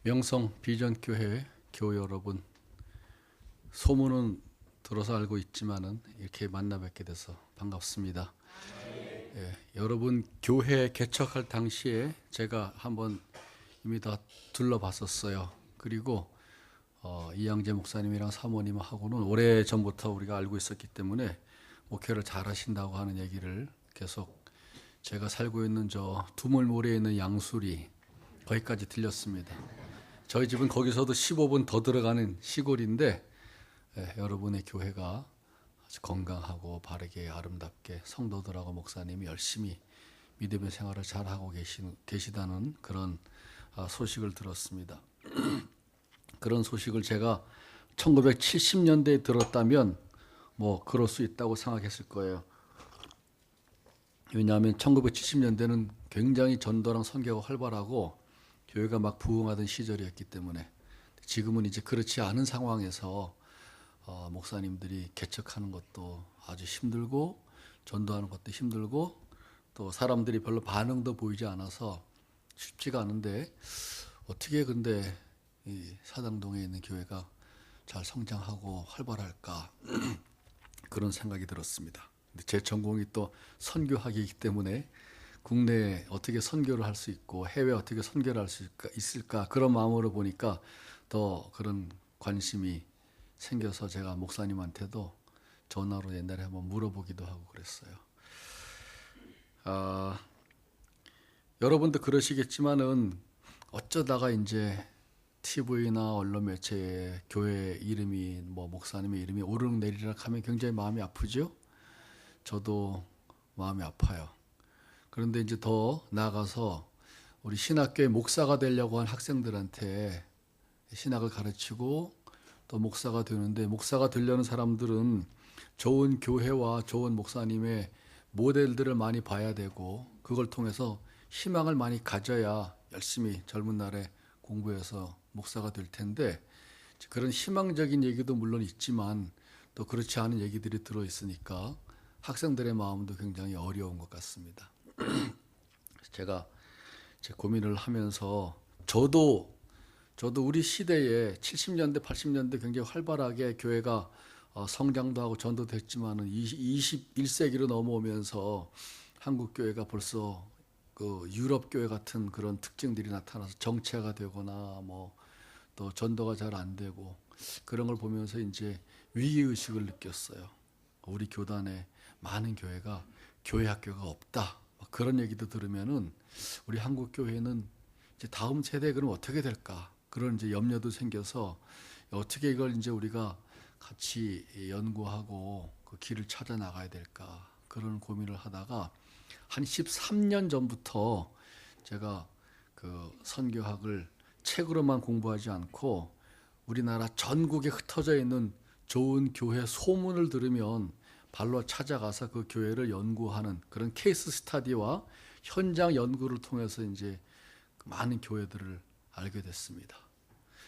명성 비전교회 교회 여러분, 소문은 들어서 알고 있지만은 이렇게 만나 뵙게 돼서 반갑습니다. 여러분 교회 개척할 당시에 제가 한번 이미 다 둘러봤었어요. 그리고 이양재 목사님이랑 사모님하고는 오래 전부터 우리가 알고 있었기 때문에 목회를 잘 하신다고 하는 얘기를 계속 제가 살고 있는 저 두물모리에 있는 양수리 거기까지 들렸습니다. 저희 집은 거기서도 15분 더 들어가는 시골인데 여러분의 교회가 아주 건강하고 바르게 아름답게 성도들하고 목사님이 열심히 믿음의 생활을 잘하고 계시다는 그런 소식을 들었습니다. 그런 소식을 제가 1970년대에 들었다면 뭐 그럴 수 있다고 생각했을 거예요. 왜냐하면 1970년대는 굉장히 전도랑 선교가 활발하고 교회가 막 부흥하던 시절이었기 때문에. 지금은 이제 그렇지 않은 상황에서 목사님들이 개척하는 것도 아주 힘들고 전도하는 것도 힘들고 또 사람들이 별로 반응도 보이지 않아서 쉽지가 않은데 어떻게 근데 이 사당동에 있는 교회가 잘 성장하고 활발할까 그런 생각이 들었습니다. 근데 제 전공이 또 선교학이기 때문에 국내에 어떻게 선교를 할 수 있고 해외에 어떻게 선교를 할 수 있을까 그런 마음으로 보니까 더 그런 관심이 생겨서 제가 목사님한테도 전화로 옛날에 한번 물어보기도 하고 그랬어요. 여러분도 그러시겠지만은 어쩌다가 이제 TV나 언론 매체에 교회 이름이 뭐 목사님의 이름이 오르락내리락 하면 굉장히 마음이 아프죠. 저도 마음이 아파요. 그런데 이제 더 나아가서 우리 신학교의 목사가 되려고 한 학생들한테 신학을 가르치고 또 목사가 되는데, 목사가 되려는 사람들은 좋은 교회와 좋은 목사님의 모델들을 많이 봐야 되고 그걸 통해서 희망을 많이 가져야 열심히 젊은 날에 공부해서 목사가 될 텐데, 그런 희망적인 얘기도 물론 있지만 또 그렇지 않은 얘기들이 들어있으니까 학생들의 마음도 굉장히 어려운 것 같습니다. 제가 제 고민을 하면서 저도 우리 시대에 70년대, 80년대 굉장히 활발하게 교회가 성장도 하고 전도도 했지만은 21세기로 넘어오면서 한국 교회가 벌써 그 유럽 교회 같은 그런 특징들이 나타나서 정체가 되거나 뭐 또 전도가 잘 안 되고 그런 걸 보면서 이제 위기 의식을 느꼈어요. 우리 교단에 많은 교회가 교회 학교가 없다. 그런 얘기도 들으면은 우리 한국 교회는 이제 다음 세대 그럼 어떻게 될까? 그런 이제 염려도 생겨서 어떻게 이걸 이제 우리가 같이 연구하고 그 길을 찾아 나가야 될까? 그런 고민을 하다가 한 13년 전부터 제가 그 선교학을 책으로만 공부하지 않고 우리나라 전국에 흩어져 있는 좋은 교회 소문을 들으면 발로 찾아가서 그 교회를 연구하는 그런 케이스 스터디와 현장 연구를 통해서 이제 많은 교회들을 알게 됐습니다.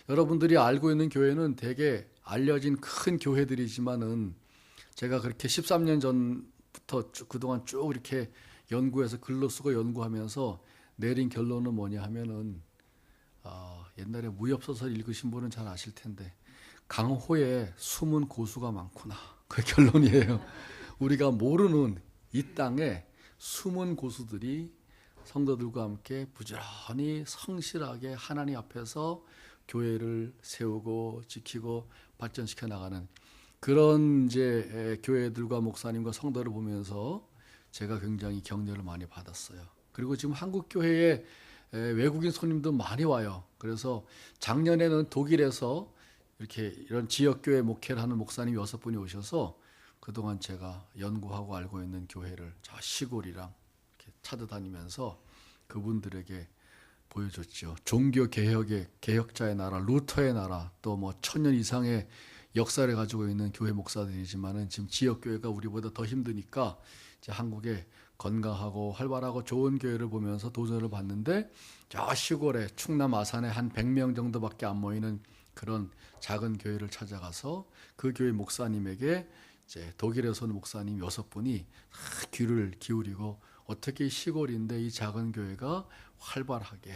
여러분들이 알고 있는 교회는 되게 알려진 큰 교회들이지만은 제가 그렇게 13년 전부터 그동안 쭉 이렇게 연구해서 글로 쓰고 연구하면서 내린 결론은 뭐냐 하면은 옛날에 무협소설 읽으신 분은 잘 아실 텐데 강호에 숨은 고수가 많구나. 그 결론이에요. 우리가 모르는 이 땅에 숨은 고수들이 성도들과 함께 부지런히 성실하게 하나님 앞에서 교회를 세우고 지키고 발전시켜 나가는 그런 이제 교회들과 목사님과 성도를 보면서 제가 굉장히 격려를 많이 받았어요. 그리고 지금 한국 교회에 외국인 손님도 많이 와요. 그래서 작년에는 독일에서 이렇게 이런 지역교회 목회를 하는 목사님이 6분이 오셔서 그동안 제가 연구하고 알고 있는 교회를 저 시골이랑 이렇게 찾아다니면서 그분들에게 보여줬죠. 종교 개혁의 개혁자의 나라, 루터의 나라, 또 뭐 1000년 이상의 역사를 가지고 있는 교회 목사들이지만은 지금 지역 교회가 우리보다 더 힘드니까 이제 한국에 건강하고 활발하고 좋은 교회를 보면서 도전을 받는데 저 시골에 충남 아산에 한 100명 정도밖에 안 모이는 그런 작은 교회를 찾아가서 그 교회 목사님에게 이제 독일에서 온 목사님 6분이 귀를 기울이고 어떻게 시골인데 이 작은 교회가 활발하게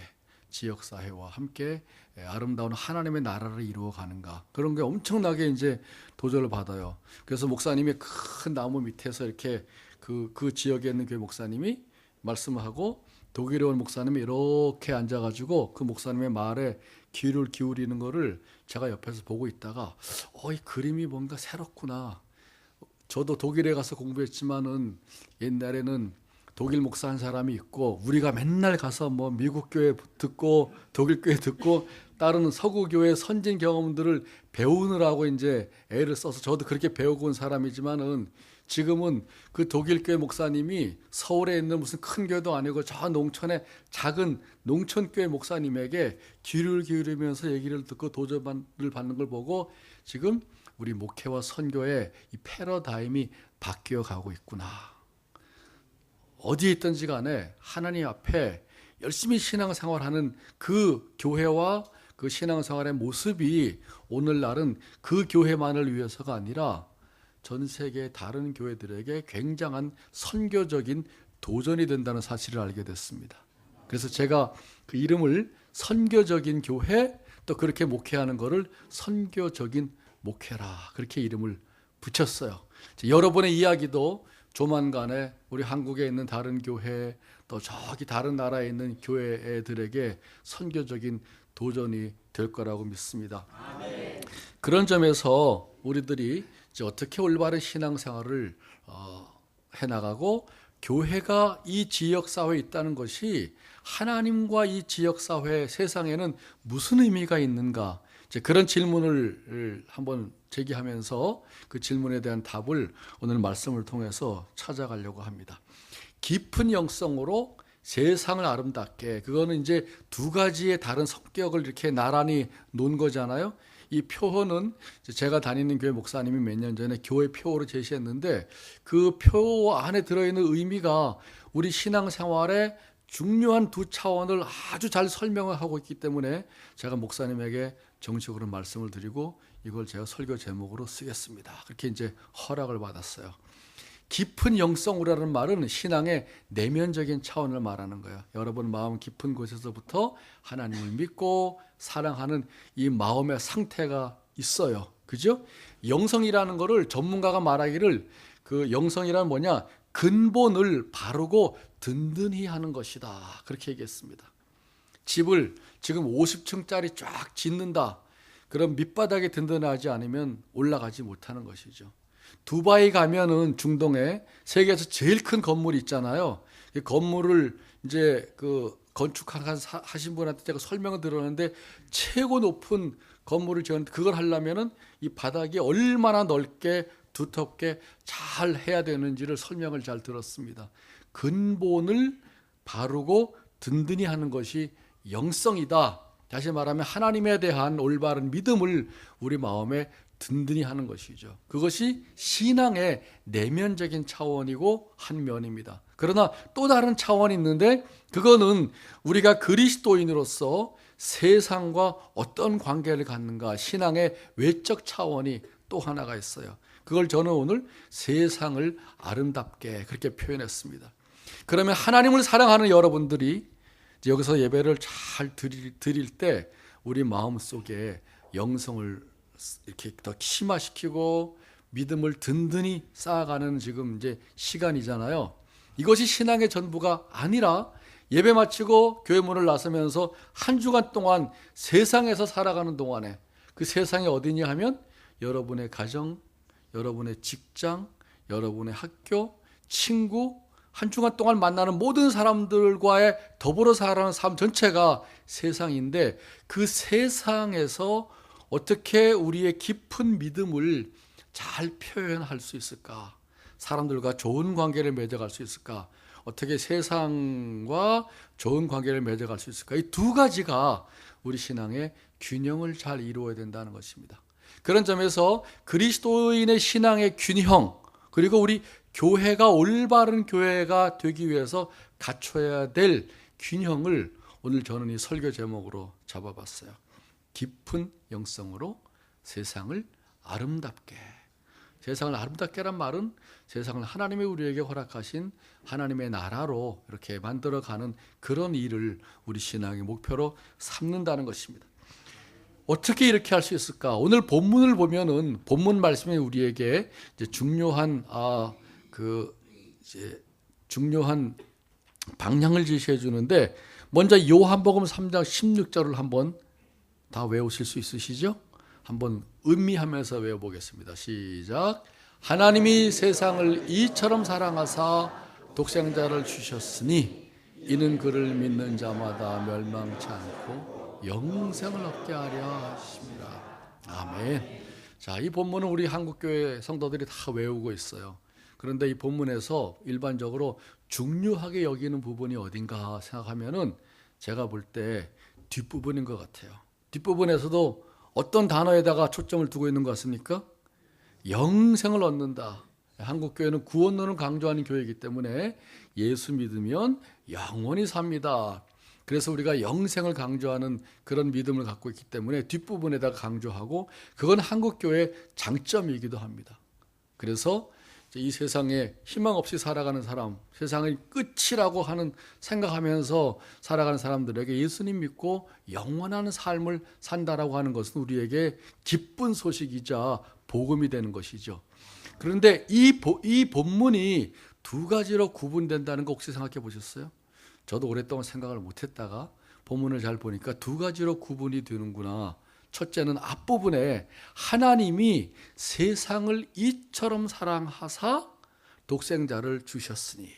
지역사회와 함께 아름다운 하나님의 나라를 이루어가는가, 그런 게 엄청나게 이제 도전을 받아요. 그래서 목사님이 큰 나무 밑에서 이렇게 그 지역에 있는 교회 목사님이 말씀을 하고, 독일에 온 목사님이 이렇게 앉아가지고 그 목사님의 말에 귀를 기울이는 거를 제가 옆에서 보고 있다가 이 그림이 뭔가 새롭구나. 저도 독일에 가서 공부했지만은 옛날에는 독일 목사 한 사람이 있고, 우리가 맨날 가서 뭐 미국 교회 듣고 독일 교회 듣고 다른 서구 교회 선진 경험들을 배우느라고 이제 애를 써서 저도 그렇게 배우고 온 사람이지만은, 지금은 그 독일 교회 목사님이 서울에 있는 무슨 큰 교회도 아니고 저 농촌의 작은 농촌 교회 목사님에게 귀를 기울이면서 얘기를 듣고 도전을 받는 걸 보고, 지금 우리 목회와 선교의 이 패러다임이 바뀌어 가고 있구나. 어디에 있든지 간에 하나님 앞에 열심히 신앙생활하는 그 교회와 그 신앙생활의 모습이 오늘날은 그 교회만을 위해서가 아니라 전 세계 다른 교회들에게 굉장한 선교적인 도전이 된다는 사실을 알게 됐습니다. 그래서 제가 그 이름을 선교적인 교회, 또 그렇게 목회하는 거를 선교적인 목회라, 그렇게 이름을 붙였어요. 여러분의 이야기도 조만간에 우리 한국에 있는 다른 교회, 또 저기 다른 나라에 있는 교회들에게 선교적인 도전이 될 거라고 믿습니다. 아멘. 그런 점에서 우리들이 이제 어떻게 올바른 신앙생활을 해나가고, 교회가 이 지역사회에 있다는 것이 하나님과 이 지역사회 세상에는 무슨 의미가 있는가, 이제 그런 질문을 한번 제기하면서 그 질문에 대한 답을 오늘 말씀을 통해서 찾아가려고 합니다. 깊은 영성으로 세상을 아름답게, 그거는 이제 두 가지의 다른 성격을 이렇게 나란히 놓은 거잖아요. 이 표어는 제가 다니는 교회 목사님이 몇 년 전에 교회 표어로 제시했는데, 그 표 안에 들어있는 의미가 우리 신앙생활의 중요한 두 차원을 아주 잘 설명을 하고 있기 때문에 제가 목사님에게 정식으로 말씀을 드리고 이걸 제가 설교 제목으로 쓰겠습니다. 그렇게 이제 허락을 받았어요. 깊은 영성이라는 말은 신앙의 내면적인 차원을 말하는 거예요. 여러분 마음 깊은 곳에서부터 하나님을 믿고 사랑하는 이 마음의 상태가 있어요. 그죠? 영성이라는 거를 전문가가 말하기를, 그 영성이란 뭐냐? 근본을 바르고 든든히 하는 것이다. 그렇게 얘기했습니다. 집을 지금 50층짜리 쫙 짓는다. 그럼 밑바닥이 든든하지 않으면 올라가지 못하는 것이죠. 두바이 가면은 중동에 세계에서 제일 큰 건물이 있잖아요. 그 건물을 이제 그 건축하신 분한테 제가 설명을 들었는데, 최고 높은 건물을 지었는데 그걸 하려면은 이 바닥이 얼마나 넓게 두텁게 잘 해야 되는지를 설명을 잘 들었습니다. 근본을 바르고 든든히 하는 것이 영성이다. 다시 말하면 하나님에 대한 올바른 믿음을 우리 마음에 든든히 하는 것이죠. 그것이 신앙의 내면적인 차원이고 한 면입니다. 그러나 또 다른 차원이 있는데, 그거는 우리가 그리스도인으로서 세상과 어떤 관계를 갖는가, 신앙의 외적 차원이 또 하나가 있어요. 그걸 저는 오늘 세상을 아름답게 그렇게 표현했습니다. 그러면 하나님을 사랑하는 여러분들이 여기서 예배를 잘 드릴 때 우리 마음속에 영성을 이렇게 더 심화시키고 믿음을 든든히 쌓아가는 지금 이제 시간이잖아요. 이것이 신앙의 전부가 아니라 예배 마치고 교회 문을 나서면서 한 주간 동안 세상에서 살아가는 동안에, 그 세상이 어디냐 하면 여러분의 가정, 여러분의 직장, 여러분의 학교, 친구, 한 주간 동안 만나는 모든 사람들과의 더불어 살아가는 삶 전체가 세상인데, 그 세상에서 어떻게 우리의 깊은 믿음을 잘 표현할 수 있을까? 사람들과 좋은 관계를 맺어갈 수 있을까? 어떻게 세상과 좋은 관계를 맺어갈 수 있을까? 이 두 가지가 우리 신앙의 균형을 잘 이루어야 된다는 것입니다. 그런 점에서 그리스도인의 신앙의 균형, 그리고 우리 교회가 올바른 교회가 되기 위해서 갖춰야 될 균형을 오늘 저는 이 설교 제목으로 잡아봤어요. 깊은 영성으로 세상을 아름답게. 세상을 아름답게란 말은 세상을 하나님이 우리에게 허락하신 하나님의 나라로 이렇게 만들어가는 그런 일을 우리 신앙의 목표로 삼는다는 것입니다. 어떻게 이렇게 할 수 있을까? 오늘 본문을 보면은 본문 말씀이 우리에게 이제 중요한 방향을 제시해 주는데, 먼저 요한복음 3장 16절을 한번 다 외우실 수 있으시죠? 한번 음미하면서 외워보겠습니다. 시작. 하나님이 세상을 이처럼 사랑하사 독생자를 주셨으니 이는 그를 믿는 자마다 멸망치 않고 영생을 얻게 하려 하심이라. 아멘. 자, 이 본문은 우리 한국교회 성도들이 다 외우고 있어요. 그런데 이 본문에서 일반적으로 중요하게 여기는 부분이 어딘가 생각하면은 제가 볼 때 뒷부분인 것 같아요. 뒷부분에서도 어떤 단어에다가 초점을 두고 있는 것 같습니까? 영생을 얻는다. 한국교회는 구원론을 강조하는 교회이기 때문에 예수 믿으면 영원히 삽니다. 그래서 우리가 영생을 강조하는 그런 믿음을 갖고 있기 때문에 뒷부분에다가 강조하고, 그건 한국교회의 장점이기도 합니다. 그래서 이 세상에 희망 없이 살아가는 사람, 세상의 끝이라고 하는 생각하면서 살아가는 사람들에게 예수님 믿고 영원한 삶을 산다라고 하는 것은 우리에게 기쁜 소식이자 복음이 되는 것이죠. 그런데 이 본문이 두 가지로 구분된다는 거 혹시 생각해 보셨어요? 저도 오랫동안 생각을 못했다가 본문을 잘 보니까 두 가지로 구분이 되는구나. 첫째는 앞부분에 하나님이 세상을 이처럼 사랑하사 독생자를 주셨으니,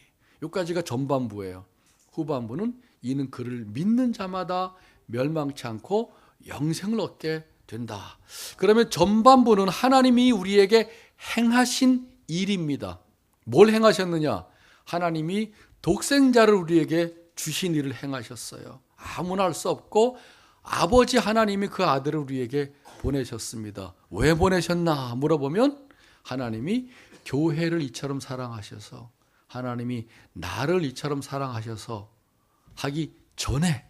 여기까지가 전반부예요. 후반부는 이는 그를 믿는 자마다 멸망치 않고 영생을 얻게 된다. 그러면 전반부는 하나님이 우리에게 행하신 일입니다. 뭘 행하셨느냐? 하나님이 독생자를 우리에게 주신 일을 행하셨어요. 아무나 할 수 없고 아버지 하나님이 그 아들을 우리에게 보내셨습니다. 왜 보내셨나 물어보면, 하나님이 교회를 이처럼 사랑하셔서, 하나님이 나를 이처럼 사랑하셔서 하기 전에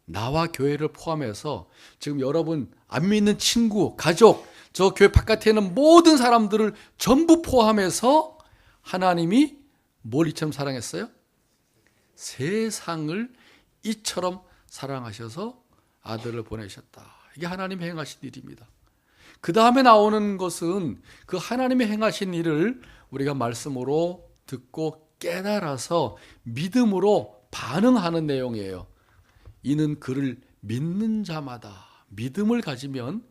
나와 교회를 포함해서 지금 여러분 안 믿는 친구, 가족, 저 교회 바깥에 있는 모든 사람들을 전부 포함해서 하나님이 뭘 이처럼 사랑했어요? 세상을 이처럼 사랑하셔서 아들을 보내셨다. 이게 하나님이 행하신 일입니다. 그 다음에 나오는 것은 그 하나님이 행하신 일을 우리가 말씀으로 듣고 깨달아서 믿음으로 반응하는 내용이에요. 이는 그를 믿는 자마다, 믿음을 가지면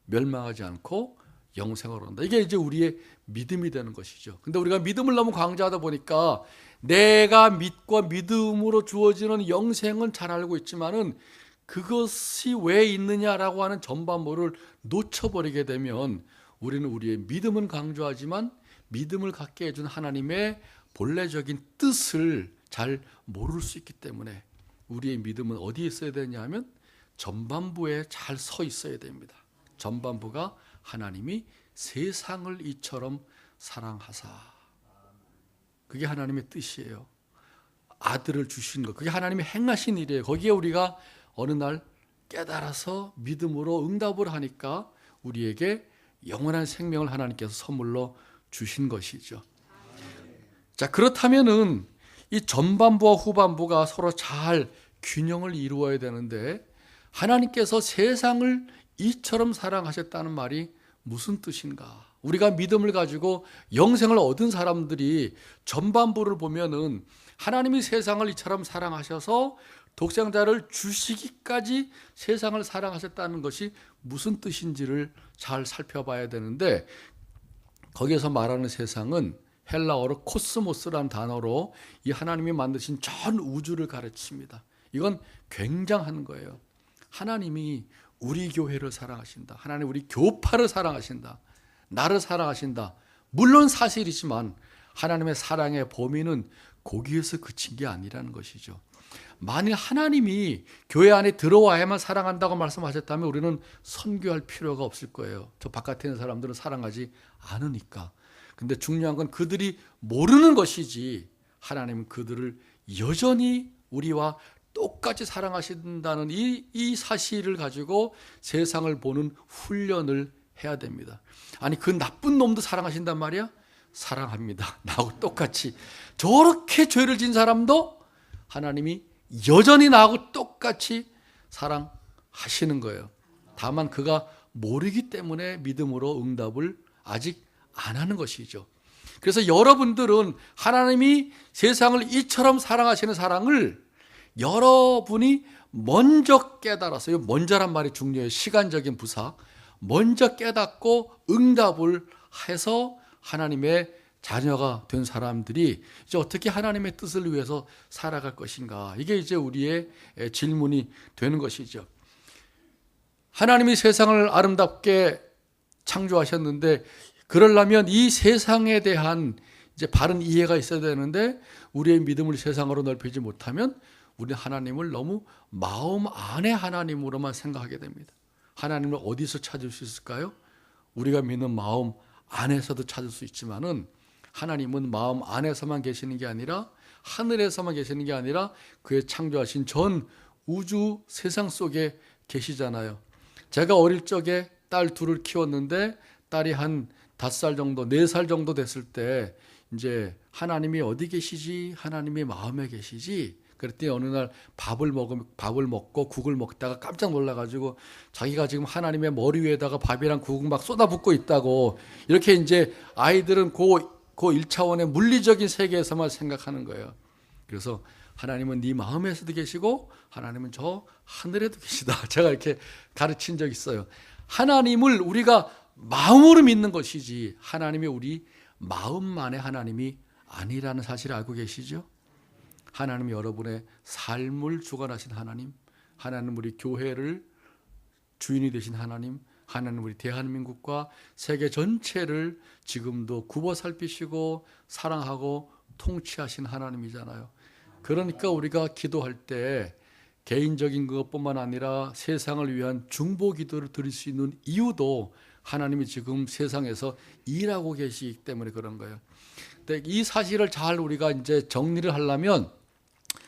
멸망하지 않고 영생을 얻는다. 이게 이제 우리의 믿음이 되는 것이죠. 근데 우리가 믿음을 너무 강조하다 보니까 내가 믿고 믿음으로 주어지는 영생은 잘 알고 있지만은 그것이 왜 있느냐라고 하는 전반부를 놓쳐버리게 되면 우리는 우리의 믿음은 강조하지만 믿음을 갖게 해준 하나님의 본래적인 뜻을 잘 모를 수 있기 때문에 우리의 믿음은 어디에 있어야 되냐 하면 전반부에 잘 서 있어야 됩니다. 전반부가 하나님이 세상을 이처럼 사랑하사, 그게 하나님의 뜻이에요. 아들을 주신 것, 그게 하나님이 행하신 일이에요. 거기에 우리가 어느 날 깨달아서 믿음으로 응답을 하니까 우리에게 영원한 생명을 하나님께서 선물로 주신 것이죠. 자, 그렇다면은 이 전반부와 후반부가 서로 잘 균형을 이루어야 되는데, 하나님께서 세상을 이처럼 사랑하셨다는 말이 무슨 뜻인가? 우리가 믿음을 가지고 영생을 얻은 사람들이 전반부를 보면은 하나님이 세상을 이처럼 사랑하셔서 독생자를 주시기까지 세상을 사랑하셨다는 것이 무슨 뜻인지를 잘 살펴봐야 되는데, 거기에서 말하는 세상은 헬라어로 코스모스라는 단어로 이 하나님이 만드신 전 우주를 가르칩니다. 이건 굉장한 거예요. 하나님이 우리 교회를 사랑하신다. 하나님 우리 교파를 사랑하신다. 나를 사랑하신다. 물론 사실이지만 하나님의 사랑의 범위는 거기에서 그친 게 아니라는 것이죠. 만일 하나님이 교회 안에 들어와야만 사랑한다고 말씀하셨다면 우리는 선교할 필요가 없을 거예요. 저 바깥에 있는 사람들은 사랑하지 않으니까. 근데 중요한 건 그들이 모르는 것이지, 하나님은 그들을 여전히 우리와 똑같이 사랑하신다는 이 사실을 가지고 세상을 보는 훈련을 해야 됩니다. 아니 그 나쁜 놈도 사랑하신단 말이야? 사랑합니다. 나하고 똑같이. 저렇게 죄를 진 사람도 하나님이 여전히 나하고 똑같이 사랑하시는 거예요. 다만 그가 모르기 때문에 믿음으로 응답을 아직 안 하는 것이죠. 그래서 여러분들은 하나님이 세상을 이처럼 사랑하시는 사랑을 여러분이 먼저 깨달아서, 먼저란 말이 중요해요. 시간적인 부사. 먼저 깨닫고 응답을 해서 하나님의 자녀가 된 사람들이 이제 어떻게 하나님의 뜻을 위해서 살아갈 것인가. 이게 이제 우리의 질문이 되는 것이죠. 하나님이 세상을 아름답게 창조하셨는데 그러려면 이 세상에 대한 이제 바른 이해가 있어야 되는데 우리의 믿음을 세상으로 넓히지 못하면 우리는 하나님을 너무 마음 안의 하나님으로만 생각하게 됩니다. 하나님을 어디서 찾을 수 있을까요? 우리가 믿는 마음 안에서도 찾을 수 있지만은 하나님은 마음 안에서만 계시는 게 아니라 하늘에서만 계시는 게 아니라 그의 창조하신 전 우주 세상 속에 계시잖아요. 제가 어릴 적에 딸 둘을 키웠는데 딸이 한 5살 정도, 4살 정도 됐을 때 이제 하나님이 어디 계시지? 하나님이 마음에 계시지? 그랬더니 어느 날 밥을 먹고 국을 먹다가 깜짝 놀라가지고 자기가 지금 하나님의 머리 위에다가 밥이랑 국을 막 쏟아붓고 있다고, 이렇게 이제 아이들은 그 1차원의 물리적인 세계에서만 생각하는 거예요. 그래서 하나님은 네 마음에서도 계시고 하나님은 저 하늘에도 계시다. 제가 이렇게 가르친 적 있어요. 하나님을 우리가 마음으로 믿는 것이지 하나님이 우리 마음만의 하나님이 아니라는 사실을 알고 계시죠? 하나님이 여러분의 삶을 주관하신 하나님, 하나님 우리 교회를 주인이 되신 하나님, 하나님 우리 대한민국과 세계 전체를 지금도 굽어 살피시고 사랑하고 통치하신 하나님이잖아요. 그러니까 우리가 기도할 때 개인적인 것뿐만 아니라 세상을 위한 중보 기도를 드릴 수 있는 이유도 하나님이 지금 세상에서 일하고 계시기 때문에 그런 거예요. 근데 이 사실을 잘 우리가 이제 정리를 하려면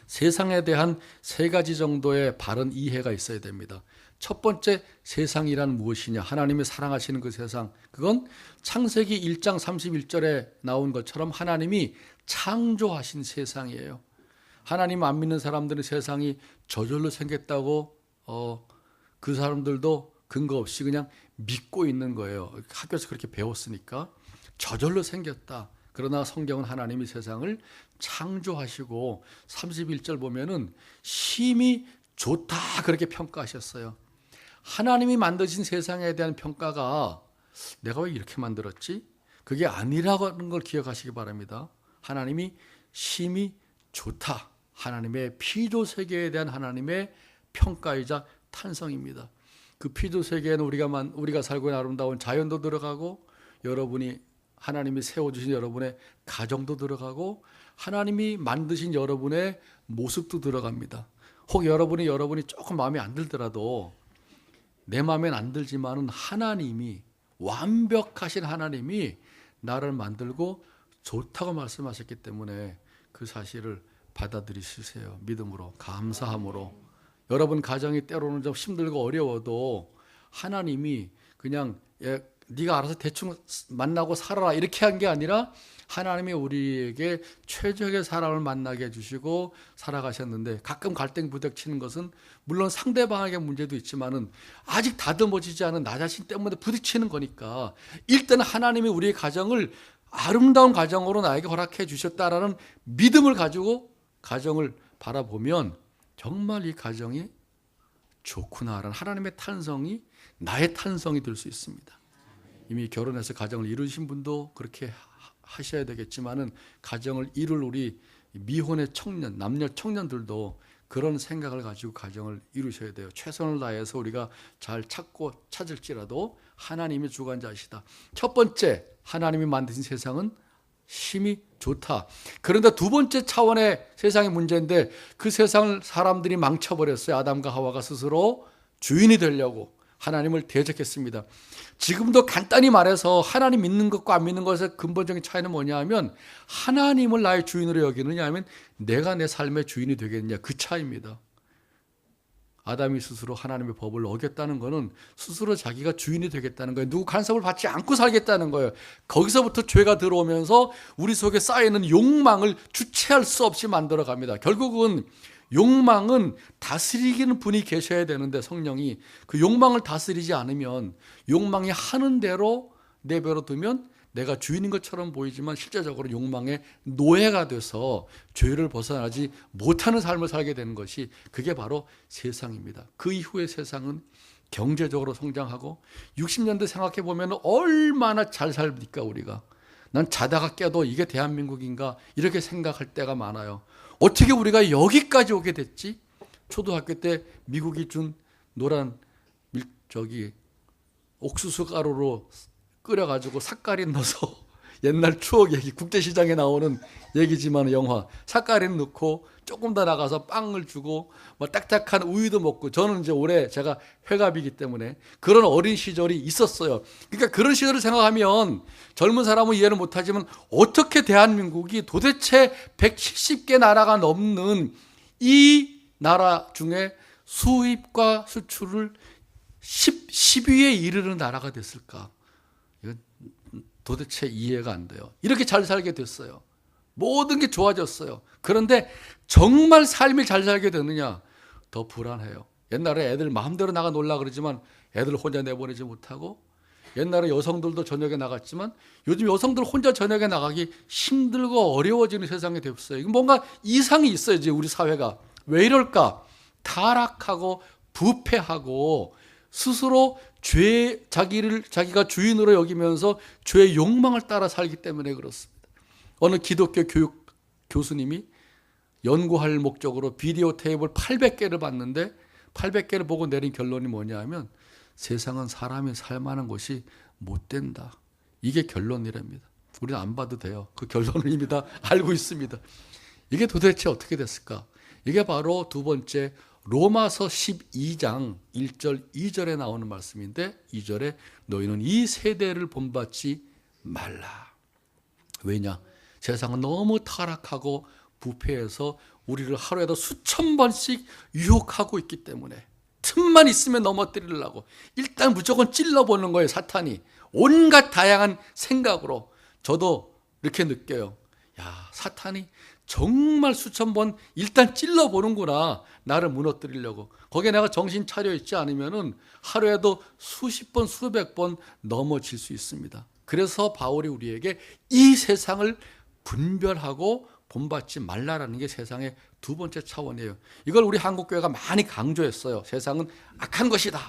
세상에 대한 3가지 정도의 바른 이해가 있어야 됩니다. 첫 번째, 세상이란 무엇이냐? 하나님이 사랑하시는 그 세상. 그건 창세기 1장 31절에 나온 것처럼 하나님이 창조하신 세상이에요. 하나님 안 믿는 사람들은 세상이 저절로 생겼다고 그 사람들도 근거 없이 그냥 믿고 있는 거예요. 학교에서 그렇게 배웠으니까. 저절로 생겼다. 그러나 성경은 하나님이 세상을 창조하시고 31절 보면은 심히 좋다 그렇게 평가하셨어요. 하나님이 만드신 세상에 대한 평가가 내가 왜 이렇게 만들었지? 그게 아니라는 걸 기억하시기 바랍니다. 하나님이 심히 좋다. 하나님의 피조세계에 대한 하나님의 평가이자 탄성입니다. 그 피조세계에는 우리가 살고 있는 아름다운 자연도 들어가고 여러분이 하나님이 세워주신 여러분의 가정도 들어가고 하나님이 만드신 여러분의 모습도 들어갑니다. 혹 여러분이 조금 마음에 안 들더라도 내 마음엔 안 들지만은 하나님이 완벽하신 하나님이 나를 만들고 좋다고 말씀하셨기 때문에 그 사실을 받아들이시세요. 믿음으로, 감사함으로. 여러분 가정이 때로는 좀 힘들고 어려워도 하나님이 그냥 네가 알아서 대충 만나고 살아라 이렇게 한 게 아니라 하나님이 우리에게 최적의 사람을 만나게 해주시고 살아가셨는데 가끔 갈등 부딪히는 것은 물론 상대방에게 문제도 있지만은 아직 다듬어지지 않은 나 자신 때문에 부딪히는 거니까 일단 하나님이 우리의 가정을 아름다운 가정으로 나에게 허락해 주셨다라는 믿음을 가지고 가정을 바라보면 정말 이 가정이 좋구나라는 하나님의 탄성이 나의 탄성이 될 수 있습니다. 이미 결혼해서 가정을 이루신 분도 그렇게 하셔야 되겠지만은 가정을 이룰 우리 미혼의 청년, 남녀 청년들도 그런 생각을 가지고 가정을 이루셔야 돼요. 최선을 다해서 우리가 잘 찾을지라도 하나님이 주관자이시다. 첫 번째, 하나님이 만드신 세상은 심히 좋다. 그런데 두 번째 차원의 세상의 문제인데 그 세상을 사람들이 망쳐버렸어요. 아담과 하와가 스스로 주인이 되려고 하나님을 대적했습니다. 지금도 간단히 말해서 하나님 믿는 것과 안 믿는 것의 근본적인 차이는 뭐냐 하면 하나님을 나의 주인으로 여기느냐 하면 내가 내 삶의 주인이 되겠느냐 그 차이입니다. 아담이 스스로 하나님의 법을 어겼다는 것은 스스로 자기가 주인이 되겠다는 거예요. 누구 간섭을 받지 않고 살겠다는 거예요. 거기서부터 죄가 들어오면서 우리 속에 쌓여있는 욕망을 주체할 수 없이 만들어갑니다. 결국은 욕망은 다스리기는 분이 계셔야 되는데 성령이 그 욕망을 다스리지 않으면 욕망이 하는 대로 내버려 두면 내가 주인인 것처럼 보이지만 실제적으로 욕망의 노예가 돼서 죄를 벗어나지 못하는 삶을 살게 되는 것이 그게 바로 세상입니다. 그 이후에 세상은 경제적으로 성장하고 60년대 생각해 보면 얼마나 잘 삽니까 우리가. 난 자다가 깨도 이게 대한민국인가 이렇게 생각할 때가 많아요. 어떻게 우리가 여기까지 오게 됐지? 초등학교 때 미국이 준 노란 옥수수 가루로 끓여가지고 삭가린 넣어서 옛날 추억 얘기, 국제시장에 나오는 얘기지만 영화 삭가린 넣고 조금 더 나가서 빵을 주고 뭐 딱딱한 우유도 먹고 저는 이제 올해 제가 회갑이기 때문에 그런 어린 시절이 있었어요. 그러니까 그런 시절을 생각하면 젊은 사람은 이해를 못하지만 어떻게 대한민국이 도대체 170개 나라가 넘는 이 나라 중에 수입과 수출을 10위에 이르는 나라가 됐을까? 이건 도대체 이해가 안 돼요. 이렇게 잘 살게 됐어요. 모든 게 좋아졌어요. 그런데 정말 삶이 잘 살게 되느냐? 더 불안해요. 옛날에 애들 마음대로 나가 놀라 그러지만 애들 혼자 내보내지 못하고 옛날에 여성들도 저녁에 나갔지만 요즘 여성들 혼자 저녁에 나가기 힘들고 어려워지는 세상이 됐어요. 뭔가 이상이 있어야지 우리 사회가. 왜 이럴까? 타락하고 부패하고 스스로 자기가 주인으로 여기면서 죄의 욕망을 따라 살기 때문에 그렇습니다. 어느 기독교 교수님이 연구할 목적으로 비디오 테이프를 800개를 봤는데 800개를 보고 내린 결론이 뭐냐 하면 세상은 사람이 살만한 곳이 못 된다. 이게 결론이랍니다. 우리는 안 봐도 돼요. 그 결론을 이미 다 알고 있습니다. 이게 도대체 어떻게 됐을까? 이게 바로 두 번째 로마서 12장 1절 2절에 나오는 말씀인데 2절에 너희는 이 세대를 본받지 말라. 왜냐? 세상은 너무 타락하고 부패해서 우리를 하루에도 수천 번씩 유혹하고 있기 때문에 틈만 있으면 넘어뜨리려고 일단 무조건 찔러보는 거예요. 사탄이 온갖 다양한 생각으로. 저도 이렇게 느껴요. 야, 사탄이 정말 수천 번 일단 찔러보는구나. 나를 무너뜨리려고. 거기에 내가 정신 차려 있지 않으면 하루에도 수십 번 수백 번 넘어질 수 있습니다. 그래서 바울이 우리에게 이 세상을 분별하고 본받지 말라라는 게 세상의 두 번째 차원이에요. 이걸 우리 한국교회가 많이 강조했어요. 세상은 악한 것이다.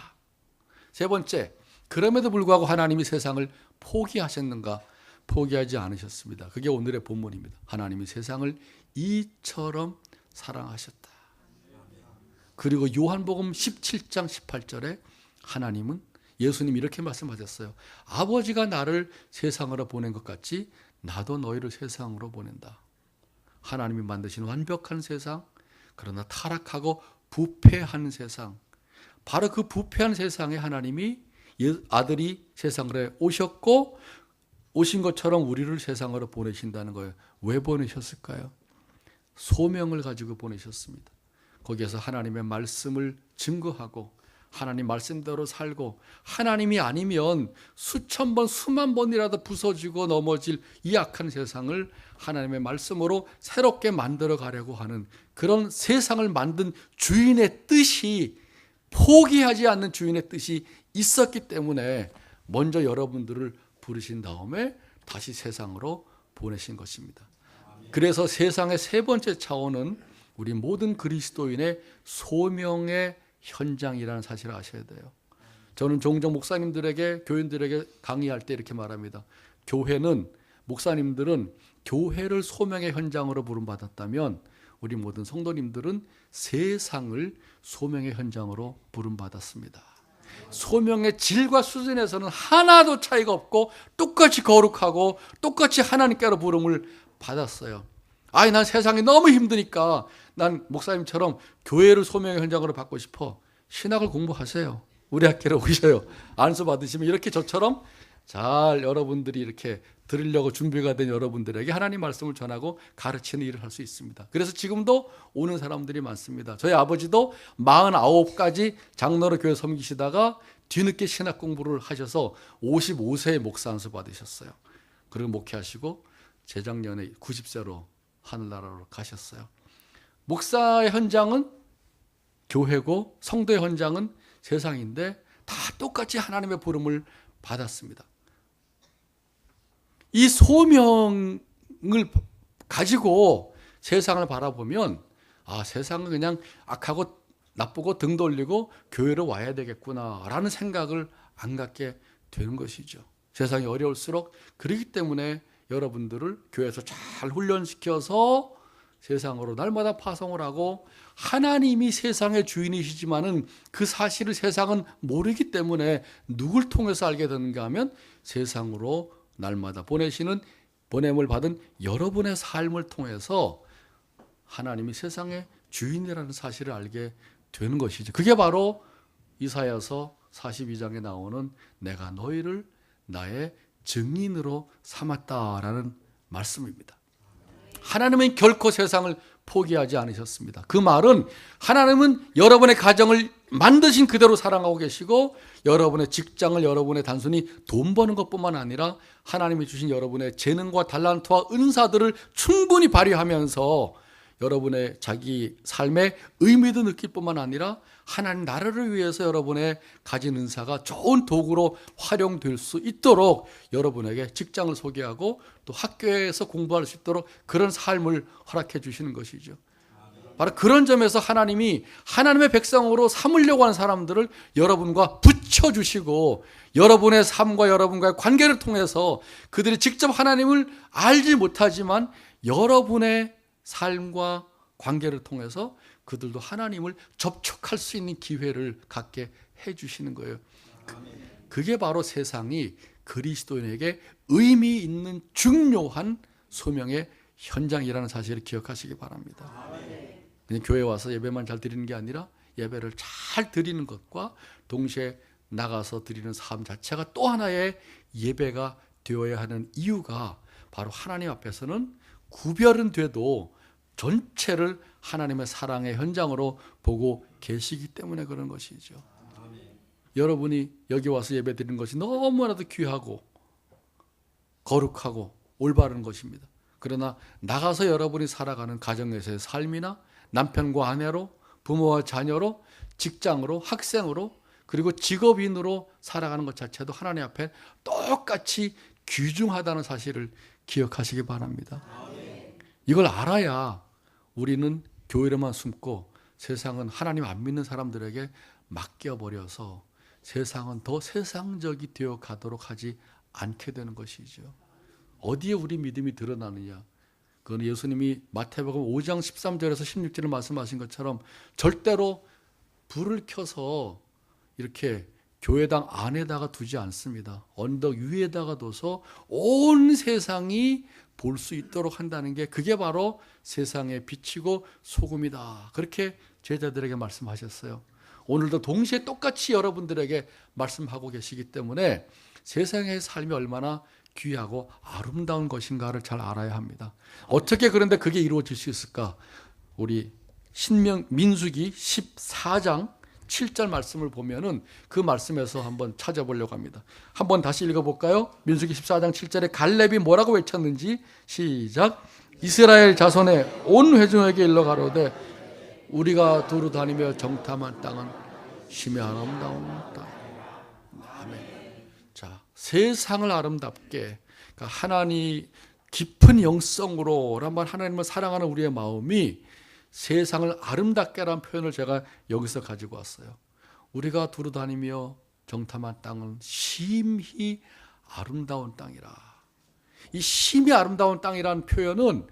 세 번째, 그럼에도 불구하고 하나님이 세상을 포기하셨는가? 포기하지 않으셨습니다. 그게 오늘의 본문입니다. 하나님이 세상을 이처럼 사랑하셨다. 그리고 요한복음 17장 18절에 하나님은 예수님이 이렇게 말씀하셨어요. 아버지가 나를 세상으로 보낸 것 같이 나도 너희를 세상으로 보낸다. 하나님이 만드신 완벽한 세상, 그러나 타락하고 부패한 세상, 바로 그 부패한 세상에 하나님이 아들이 세상으로 오셨고 오신 것처럼 우리를 세상으로 보내신다는 거예요. 왜 보내셨을까요? 소명을 가지고 보내셨습니다. 거기에서 하나님의 말씀을 증거하고 하나님 말씀대로 살고 하나님이 아니면 수천 번 수만 번이라도 부서지고 넘어질 이 악한 세상을 하나님의 말씀으로 새롭게 만들어 가려고 하는 그런 세상을 만든 주인의 뜻이 포기하지 않는 주인의 뜻이 있었기 때문에 먼저 여러분들을 부르신 다음에 다시 세상으로 보내신 것입니다. 그래서 세상의 세 번째 차원은 우리 모든 그리스도인의 소명의 현장이라는 사실을 아셔야 돼요. 저는 종종 목사님들에게 교인들에게 강의할 때 이렇게 말합니다. 교회는 목사님들은 교회를 소명의 현장으로 부름받았다면 우리 모든 성도님들은 세상을 소명의 현장으로 부름받았습니다. 소명의 질과 수준에서는 하나도 차이가 없고 똑같이 거룩하고 똑같이 하나님께로 부름을 받았어요. 아니 난 세상이 너무 힘드니까 난 목사님처럼 교회를 소명의 현장으로 받고 싶어. 신학을 공부하세요. 우리 학교로 오셔요. 안수 받으시면 이렇게 저처럼 잘 여러분들이 이렇게 들으려고 준비가 된 여러분들에게 하나님 말씀을 전하고 가르치는 일을 할 수 있습니다. 그래서 지금도 오는 사람들이 많습니다. 저희 아버지도 49까지 장로로 교회 섬기시다가 뒤늦게 신학 공부를 하셔서 55세에 목사 안수 받으셨어요. 그리고 목회하시고 재작년에 90세로 하늘나라로 가셨어요. 목사의 현장은 교회고 성도의 현장은 세상인데 다 똑같이 하나님의 부름을 받았습니다. 이 소명을 가지고 세상을 바라보면 세상은 그냥 악하고 나쁘고 등 돌리고 교회로 와야 되겠구나라는 생각을 안 갖게 되는 것이죠. 세상이 어려울수록 그렇기 때문에 여러분들을 교회에서 잘 훈련시켜서 세상으로 날마다 파송을 하고 하나님이 세상의 주인이시지만은 그 사실을 세상은 모르기 때문에 누굴 통해서 알게 되는가 하면 세상으로 날마다 보내시는 보냄을 받은 여러분의 삶을 통해서 하나님이 세상의 주인이라는 사실을 알게 되는 것이죠. 그게 바로 이사야서 42장에 나오는 내가 너희를 나의 증인으로 삼았다라는 말씀입니다. 하나님은 결코 세상을 포기하지 않으셨습니다. 그 말은 하나님은 여러분의 가정을 만드신 그대로 사랑하고 계시고 여러분의 직장을 여러분의 단순히 돈 버는 것뿐만 아니라 하나님이 주신 여러분의 재능과 달란트와 은사들을 충분히 발휘하면서 여러분의 자기 삶의 의미도 느낄 뿐만 아니라 하나님 나라를 위해서 여러분의 가진 은사가 좋은 도구로 활용될 수 있도록 여러분에게 직장을 소개하고 또 학교에서 공부할 수 있도록 그런 삶을 허락해 주시는 것이죠. 바로 그런 점에서 하나님이 하나님의 백성으로 삼으려고 하는 사람들을 여러분과 붙여주시고 여러분의 삶과 여러분과의 관계를 통해서 그들이 직접 하나님을 알지 못하지만 여러분의 삶과 관계를 통해서 그들도 하나님을 접촉할 수 있는 기회를 갖게 해주시는 거예요. 그게 바로 세상이 그리스도인에게 의미 있는 중요한 소명의 현장이라는 사실을 기억하시기 바랍니다. 그냥 교회 와서 예배만 잘 드리는 게 아니라 예배를 잘 드리는 것과 동시에 나가서 드리는 삶 자체가 또 하나의 예배가 되어야 하는 이유가 바로 하나님 앞에서는 구별은 돼도 전체를 하나님의 사랑의 현장으로 보고 계시기 때문에 그런 것이죠. 여러분이 여기 와서 예배 드리는 것이 너무나도 귀하고 거룩하고 올바른 것입니다. 그러나 나가서 여러분이 살아가는 가정에서의 삶이나 남편과 아내로, 부모와 자녀로, 직장으로, 학생으로, 그리고 직업인으로 살아가는 것 자체도 하나님 앞에 똑같이 귀중하다는 사실을 기억하시기 바랍니다. 이걸 알아야 우리는 교회로만 숨고 세상은 하나님 안 믿는 사람들에게 맡겨버려서 세상은 더 세상적이 되어 가도록 하지 않게 되는 것이죠. 어디에 우리 믿음이 드러나느냐? 그건 예수님이 마태복음 5장 13절에서 16절을 말씀하신 것처럼 절대로 불을 켜서 이렇게 교회당 안에다가 두지 않습니다. 언덕 위에다가 둬서 온 세상이 볼 수 있도록 한다는 게 그게 바로 세상의 빛이고 소금이다. 그렇게 제자들에게 말씀하셨어요. 오늘도 동시에 똑같이 여러분들에게 말씀하고 계시기 때문에 세상의 삶이 얼마나 귀하고 아름다운 것인가를 잘 알아야 합니다. 어떻게 그런데 그게 이루어질 수 있을까? 우리 민수기 14장 7절 말씀을 보면은 그 말씀에서 한번 찾아보려고 합니다. 한번 다시 읽어볼까요? 민수기 14장 7절에 갈렙이 뭐라고 외쳤는지 시작. 이스라엘 자손의 온 회중에게 일러 가로되 우리가 두루 다니며 정탐한 땅은 심히 아름다운 땅. 아멘. 자, 세상을 아름답게 그러니까 하나님 깊은 영성으로 하나님을 사랑하는 우리의 마음이 세상을 아름답게라는 표현을 제가 여기서 가지고 왔어요. 우리가 두루 다니며 정탐한 땅은 심히 아름다운 땅이라. 이 심히 아름다운 땅이라는 표현은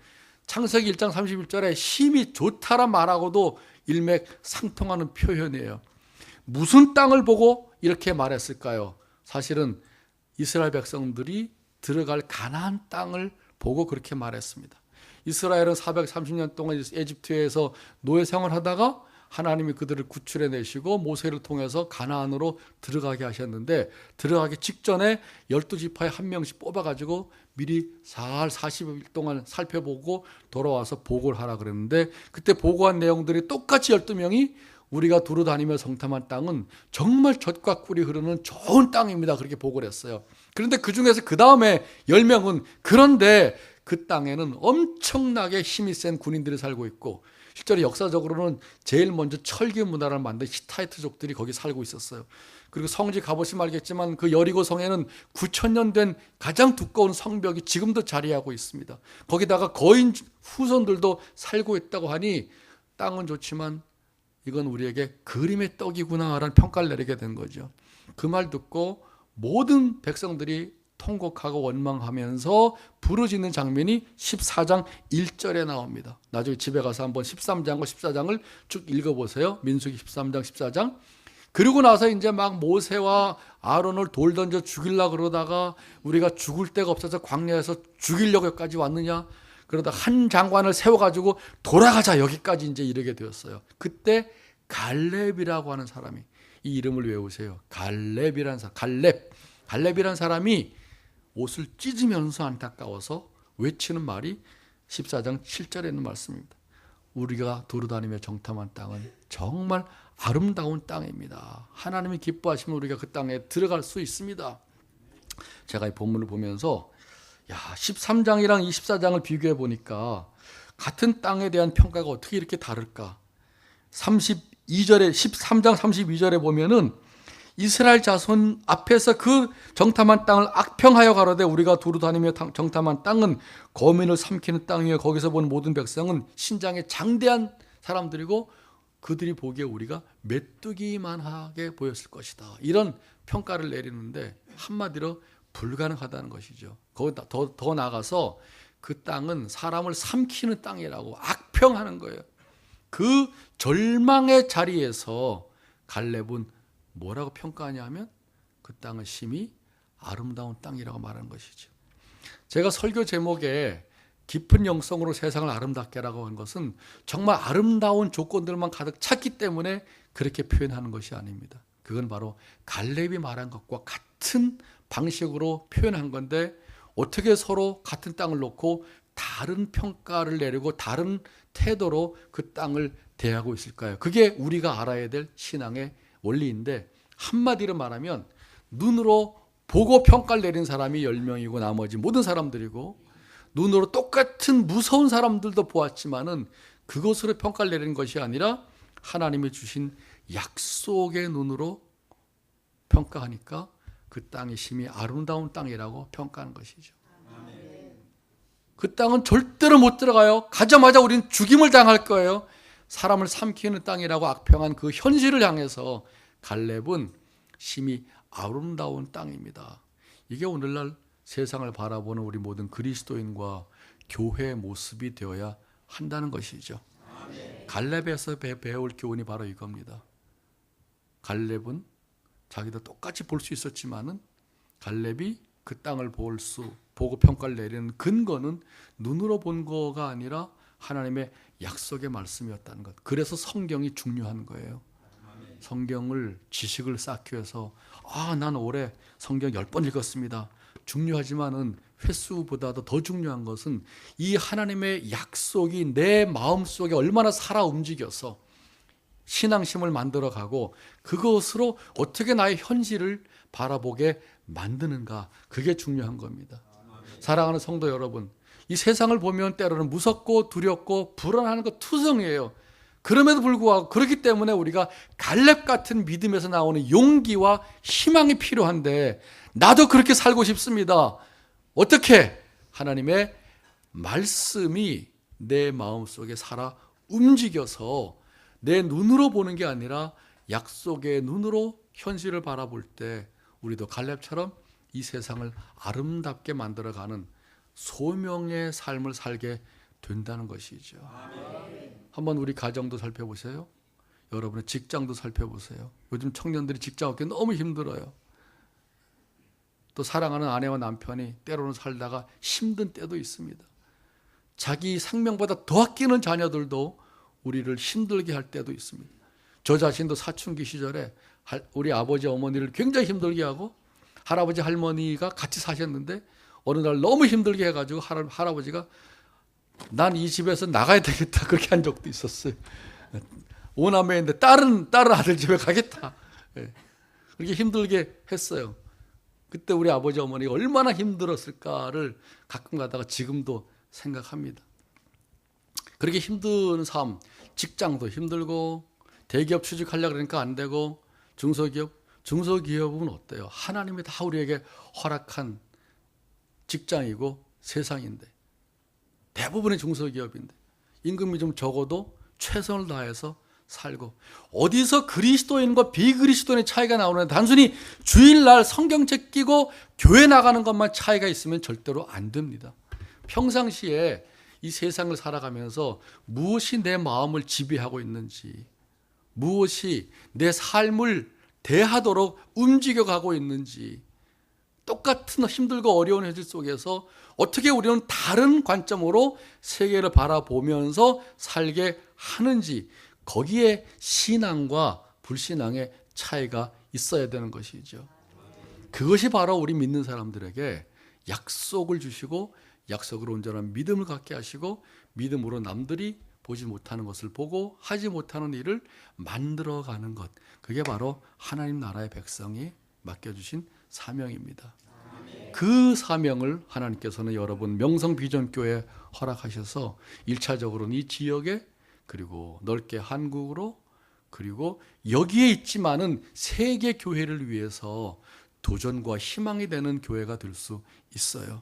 창세기 1장 31절에 심히 좋다란 말하고도 일맥상통하는 표현이에요. 무슨 땅을 보고 이렇게 말했을까요? 사실은 이스라엘 백성들이 들어갈 가나안 땅을 보고 그렇게 말했습니다. 이스라엘은 430년 동안 에집트에서 노예 생활을 하다가 하나님이 그들을 구출해내시고 모세를 통해서 가나안으로 들어가게 하셨는데, 들어가기 직전에 12지파에 한 명씩 뽑아가지고 미리 40일 동안 살펴보고 돌아와서 보고를 하라 그랬는데, 그때 보고한 내용들이 똑같이 12명이 우리가 두루 다니며 성탐한 땅은 정말 젖과 꿀이 흐르는 좋은 땅입니다, 그렇게 보고를 했어요. 그런데 그 중에서 그 다음에 10명은 그런데 그 땅에는 엄청나게 힘이 센 군인들이 살고 있고, 실제로 역사적으로는 제일 먼저 철기 문화를 만든 히타이트족들이 거기 살고 있었어요. 그리고 성지 가보시면 알겠지만 그 여리고 성에는 9,000년 된 가장 두꺼운 성벽이 지금도 자리하고 있습니다. 거기다가 거인 후손들도 살고 있다고 하니 땅은 좋지만 이건 우리에게 그림의 떡이구나라는 평가를 내리게 된 거죠. 그 말 듣고 모든 백성들이 통곡하고 원망하면서 부르짖는 장면이 14장 1절에 나옵니다. 나중에 집에 가서 한번 13장과 14장을 쭉 읽어보세요. 민수기 13장 14장. 그리고 나서 이제 막 모세와 아론을 돌 던져 죽이려고 그러다가 우리가 죽을 데가 없어서 광야에서 죽이려고까지 왔느냐, 그러다 한 장관을 세워가지고 돌아가자 여기까지 이제 이르게 되었어요. 그때 갈렙이라고 하는 사람이, 이 이름을 외우세요. 갈렙이라는 사람, 갈렙이라는 사람이 옷을 찢으면서 안타까워서 외치는 말이 14장 7절에 있는 말씀입니다. 우리가 두루다니며 정탐한 땅은 정말 아름다운 땅입니다. 하나님이 기뻐하시면 우리가 그 땅에 들어갈 수 있습니다. 제가 이 본문을 보면서 13장이랑 24장을 비교해 보니까 같은 땅에 대한 평가가 어떻게 이렇게 다를까? 32절에 13장 32절에 보면은 이스라엘 자손 앞에서 그 정탐한 땅을 악평하여 가로되 우리가 두루 다니며 정탐한 땅은 거민을 삼키는 땅이요 거기서 본 모든 백성은 신장에 장대한 사람들이고 그들이 보기에 우리가 메뚜기만하게 보였을 것이다. 이런 평가를 내리는데 한마디로 불가능하다는 것이죠. 거기다 더 나아가서 그 땅은 사람을 삼키는 땅이라고 악평하는 거예요. 그 절망의 자리에서 갈렙은 뭐라고 평가하냐면 그 땅은 심히 아름다운 땅이라고 말하는 것이죠. 제가 설교 제목에 깊은 영성으로 세상을 아름답게라고 한 것은 정말 아름다운 조건들만 가득 찼기 때문에 그렇게 표현하는 것이 아닙니다. 그건 바로 갈렙이 말한 것과 같은 방식으로 표현한 건데, 어떻게 서로 같은 땅을 놓고 다른 평가를 내리고 다른 태도로 그 땅을 대하고 있을까요? 그게 우리가 알아야 될 신앙의 원리인데, 한마디로 말하면 눈으로 보고 평가를 내린 사람이 10명이고 나머지 모든 사람들이고, 눈으로 똑같은 무서운 사람들도 보았지만은 그것으로 평가를 내리는 것이 아니라 하나님이 주신 약속의 눈으로 평가하니까 그 땅이 심히 아름다운 땅이라고 평가하는 것이죠. 그 땅은 절대로 못 들어가요. 가자마자 우리는 죽임을 당할 거예요. 사람을 삼키는 땅이라고 악평한 그 현실을 향해서 갈렙은 심히 아름다운 땅입니다. 이게 오늘날 세상을 바라보는 우리 모든 그리스도인과 교회의 모습이 되어야 한다는 것이죠. 갈렙에서 배울 교훈이 바로 이겁니다. 갈렙은 자기도 똑같이 볼 수 있었지만은 갈렙이 그 땅을 보고 평가를 내리는 근거는 눈으로 본 거가 아니라 하나님의 약속의 말씀이었다는 것. 그래서 성경이 중요한 거예요. 성경을 지식을 쌓기 위해서 난 올해 성경 10번 읽었습니다. 중요하지만은 횟수보다도 더 중요한 것은 이 하나님의 약속이 내 마음속에 얼마나 살아 움직여서 신앙심을 만들어가고 그것으로 어떻게 나의 현실을 바라보게 만드는가, 그게 중요한 겁니다. 사랑하는 성도 여러분, 이 세상을 보면 때로는 무섭고 두렵고 불안한 것 투성이에요. 그럼에도 불구하고 그렇기 때문에 우리가 갈렙 같은 믿음에서 나오는 용기와 희망이 필요한데, 나도 그렇게 살고 싶습니다. 어떻게? 하나님의 말씀이 내 마음속에 살아 움직여서 내 눈으로 보는 게 아니라 약속의 눈으로 현실을 바라볼 때 우리도 갈렙처럼 이 세상을 아름답게 만들어가는 소명의 삶을 살게 된다는 것이죠. 한번 우리 가정도 살펴보세요. 여러분의 직장도 살펴보세요. 요즘 청년들이 직장 얻기 너무 힘들어요. 또 사랑하는 아내와 남편이 때로는 살다가 힘든 때도 있습니다. 자기 생명보다 더 아끼는 자녀들도 우리를 힘들게 할 때도 있습니다. 저 자신도 사춘기 시절에 우리 아버지 어머니를 굉장히 힘들게 하고 할아버지 할머니가 같이 사셨는데 어느 날 너무 힘들게 해가지고 할아버지가 난 이 집에서 나가야 되겠다 그렇게 한 적도 있었어요. 오남매인데 다른 아들 집에 가겠다. 그렇게 힘들게 했어요. 그때 우리 아버지 어머니가 얼마나 힘들었을까를 가끔 가다가 지금도 생각합니다. 그렇게 힘든 삶, 직장도 힘들고 대기업 취직하려고 그러니까 안 되고 중소기업은 어때요? 하나님이 다 우리에게 허락한 직장이고 세상인데 대부분의 중소기업인데 임금이 좀 적어도 최선을 다해서 살고 어디서 그리스도인과 비그리스도인의 차이가 나오는데 단순히 주일날 성경책 끼고 교회 나가는 것만 차이가 있으면 절대로 안 됩니다. 평상시에 이 세상을 살아가면서 무엇이 내 마음을 지배하고 있는지 무엇이 내 삶을 대하도록 움직여가고 있는지 똑같은 힘들고 어려운 현실 속에서 어떻게 우리는 다른 관점으로 세계를 바라보면서 살게 하는지 거기에 신앙과 불신앙의 차이가 있어야 되는 것이죠. 그것이 바로 우리 믿는 사람들에게 약속을 주시고 약속으로 온전한 믿음을 갖게 하시고 믿음으로 남들이 보지 못하는 것을 보고 하지 못하는 일을 만들어가는 것. 그게 바로 하나님 나라의 백성이 맡겨주신 사명입니다. 그 사명을 하나님께서는 여러분 명성비전교회에 허락하셔서 1차적으로는 이 지역에 그리고 넓게 한국으로 그리고 여기에 있지만은 세계 교회를 위해서 도전과 희망이 되는 교회가 될 수 있어요.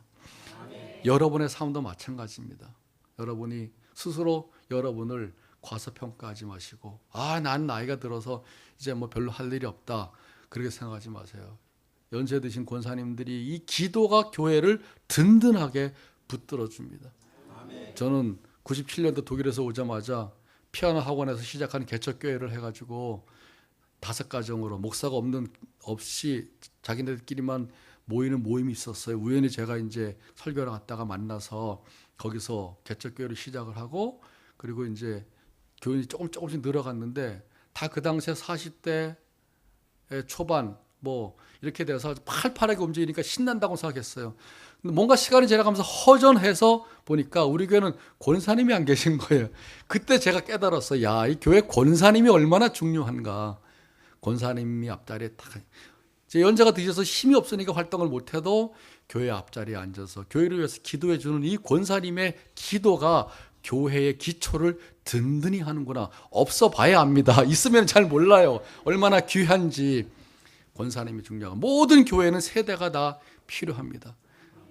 여러분의 삶도 마찬가지입니다. 여러분이 스스로 여러분을 과소평가하지 마시고 난 나이가 들어서 이제 뭐 별로 할 일이 없다 그렇게 생각하지 마세요. 연세 드신 권사님들이 이 기도가 교회를 든든하게 붙들어 줍니다. 저는 97년도 독일에서 오자마자 피아노 학원에서 시작한 개척교회를 해가지고 5가정으로 목사가 없이 자기네들끼리만 모이는 모임이 있었어요. 우연히 제가 이제 설교를 갔다가 만나서 거기서 개척교회를 시작을 하고 그리고 이제 교인이 조금씩 늘어갔는데 다 그 당시에 40대 초반 뭐 이렇게 돼서 팔팔하게 움직이니까 신난다고 생각했어요. 근데 뭔가 시간이 지나가면서 허전해서 보니까 우리 교회는 권사님이 안 계신 거예요. 그때 제가 깨달았어요. 야, 이 교회 권사님이 얼마나 중요한가. 권사님이 앞자리에 딱 제 연세가 드셔서 힘이 없으니까 활동을 못해도 교회 앞자리에 앉아서 교회를 위해서 기도해 주는 이 권사님의 기도가 교회의 기초를 든든히 하는구나. 없어 봐야 압니다. 있으면 잘 몰라요. 얼마나 귀한지. 권사님이 중요하고 모든 교회는 세대가 다 필요합니다.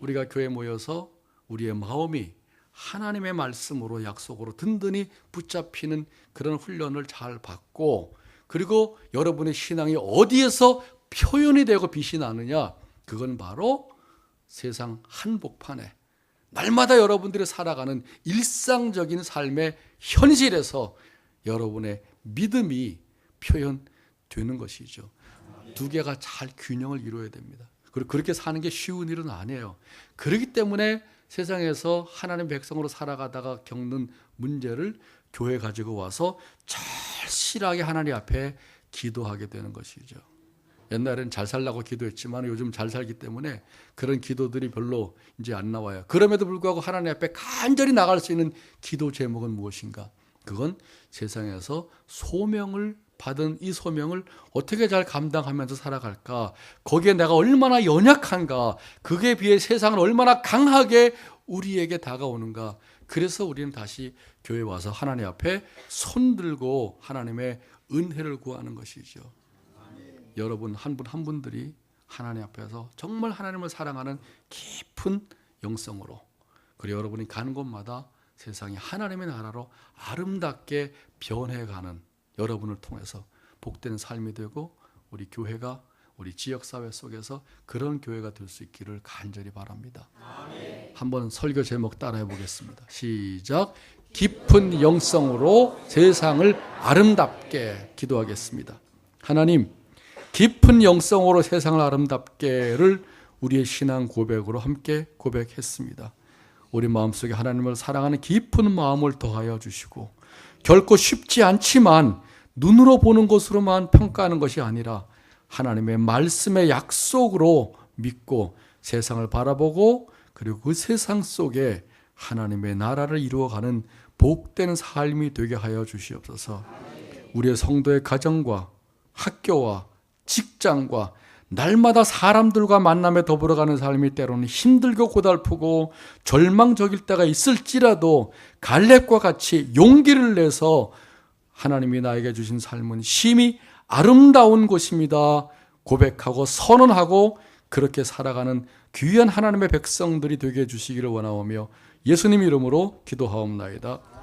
우리가 교회에 모여서 우리의 마음이 하나님의 말씀으로 약속으로 든든히 붙잡히는 그런 훈련을 잘 받고 그리고 여러분의 신앙이 어디에서 표현이 되고 빛이 나느냐 그건 바로 세상 한복판에 날마다 여러분들이 살아가는 일상적인 삶의 현실에서 여러분의 믿음이 표현되는 것이죠. 두 개가 잘 균형을 이루어야 됩니다. 그리고 그렇게 사는 게 쉬운 일은 아니에요. 그렇기 때문에 세상에서 하나님 백성으로 살아가다가 겪는 문제를 교회 가지고 와서 절실하게 하나님 앞에 기도하게 되는 것이죠. 옛날에는 잘 살라고 기도했지만 요즘 잘 살기 때문에 그런 기도들이 별로 이제 안 나와요. 그럼에도 불구하고 하나님 앞에 간절히 나갈 수 있는 기도 제목은 무엇인가? 그건 세상에서 소명을 받은 이 소명을 어떻게 잘 감당하면서 살아갈까? 거기에 내가 얼마나 연약한가? 그에 비해 세상은 얼마나 강하게 우리에게 다가오는가? 그래서 우리는 다시 교회에 와서 하나님 앞에 손들고 하나님의 은혜를 구하는 것이죠. 여러분 한 분 한 분들이 하나님 앞에서 정말 하나님을 사랑하는 깊은 영성으로 그리고 여러분이 가는 곳마다 세상이 하나님의 나라로 아름답게 변해가는 여러분을 통해서 복된 삶이 되고 우리 교회가 우리 지역사회 속에서 그런 교회가 될 수 있기를 간절히 바랍니다. 한번 설교 제목 따라해 보겠습니다. 시작. 깊은 영성으로 세상을 아름답게 기도하겠습니다. 하나님 깊은 영성으로 세상을 아름답게를 우리의 신앙 고백으로 함께 고백했습니다. 우리 마음속에 하나님을 사랑하는 깊은 마음을 더하여 주시고 결코 쉽지 않지만 눈으로 보는 것으로만 평가하는 것이 아니라 하나님의 말씀의 약속으로 믿고 세상을 바라보고 그리고 그 세상 속에 하나님의 나라를 이루어가는 복된 삶이 되게 하여 주시옵소서. 우리의 성도의 가정과 학교와 직장과 날마다 사람들과 만남에 더불어가는 삶이 때로는 힘들고 고달프고 절망적일 때가 있을지라도 갈렙과 같이 용기를 내서 하나님이 나에게 주신 삶은 심히 아름다운 곳입니다 고백하고 선언하고 그렇게 살아가는 귀한 하나님의 백성들이 되게 해주시기를 원하오며 예수님 이름으로 기도하옵나이다.